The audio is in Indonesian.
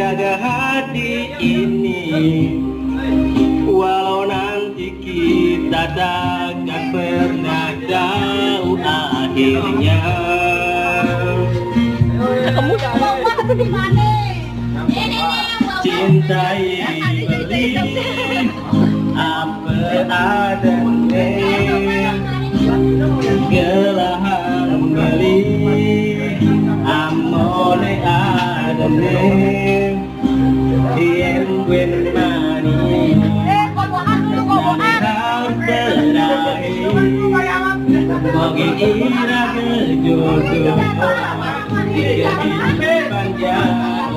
jaga hati ini, walau nanti kita takkan pernah tahu akhirnya. Cintai beli apa adanya, gelahan beli amone adanya, yen wen mani harus berakhir, bagi ira kejodohan, jadi panjang.